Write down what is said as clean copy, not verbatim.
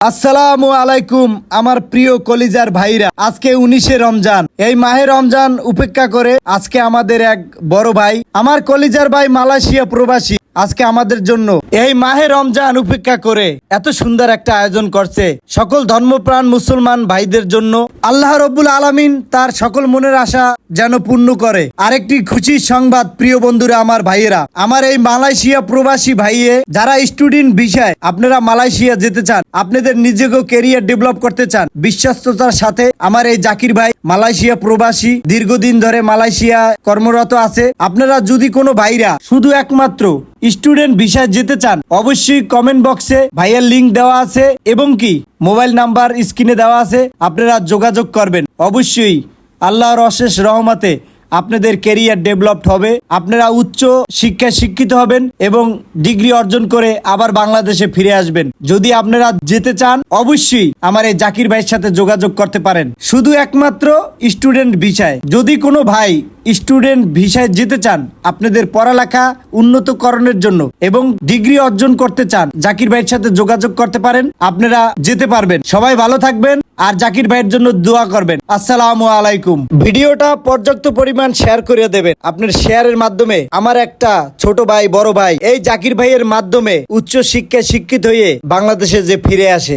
আসসালামু আলাইকুম আমার প্রিয় কলিজার ভাইরা, আজকে 19শে রমজান। এই মাহে রমজান উপেক্ষা করে আজকে আমাদের এক বড় ভাই, আমার কলিজার ভাই মালয়েশিয়া প্রবাসী, আজকে আমাদের জন্য এই মাহে রমজান উপেক্ষা করে এত সুন্দর একটা আয়োজন করছে সকল ধর্মপ্রাণ মুসলমান ভাইদের জন্য। আল্লাহ রব্বুল আলামিন তার সকল মনের আশা যেন পূর্ণ করে। আরেকটি খুশির সংবাদ প্রিয় বন্ধুরা, আমার ভাইয়েরা, আমার এই মালয়েশিয়া প্রবাসী ভাইয়ে যারা স্টুডেন্ট ভিসায় আপনারা মালয়েশিয়া যেতে চান, আপনাদের নিজেকেও ক্যারিয়ার ডেভেলপ করতে চান বিশ্বস্ততার সাথে, আমার এই জাকির ভাই মালয়েশিয়া প্রবাসী দীর্ঘদিন ধরে মালয়েশিয়া কর্মরত আছে। আপনারা যদি কোনো ভাইরা শুধু একমাত্র স্টুডেন্ট ভিসায় যেতে চান, অবশ্যই কমেন্ট বক্সে ভাইয়ের লিংক দেওয়া আছে এবং কি মোবাইল নাম্বার স্ক্রিনে দেওয়া আছে, আপনারা যোগাযোগ করবেন। অবশ্যই আল্লাহর অশেষ রহমতে আপনাদের ক্যারিয়ার ডেভেলপড হবে, আপনারা উচ্চ শিক্ষায় শিক্ষিত হবেন এবং ডিগ্রি অর্জন করে আবার বাংলাদেশে ফিরে আসবেন। যদি আপনারা যেতে চান অবশ্যই আমার এই জাকির ভাইয়ের সাথে যোগাযোগ করতে পারেন, শুধু একমাত্র স্টুডেন্ট ভিসায়। যদি কোনো ভাই স্টুডেন্ট ভিসায় যেতে চান, আপনাদের পড়ালেখা উন্নতকরণের জন্য এবং ডিগ্রি অর্জন করতে চান, জাকির ভাইয়ের সাথে যোগাযোগ করতে পারেন, আপনারা যেতে পারবেন। সবাই ভালো থাকবেন আর জাকির ভাইয়ের জন্য দোয়া করবেন। আসসালামু আলাইকুম। ভিডিওটা পর্যাপ্ত পরিমাণ শেয়ার করে দেবেন। আপনার শেয়ারের মাধ্যমে আমার একটা ছোট ভাই, বড় ভাই এই জাকির ভাইয়ের মাধ্যমে উচ্চ শিক্ষায় শিক্ষিত হয়ে বাংলাদেশে যে ফিরে আসে।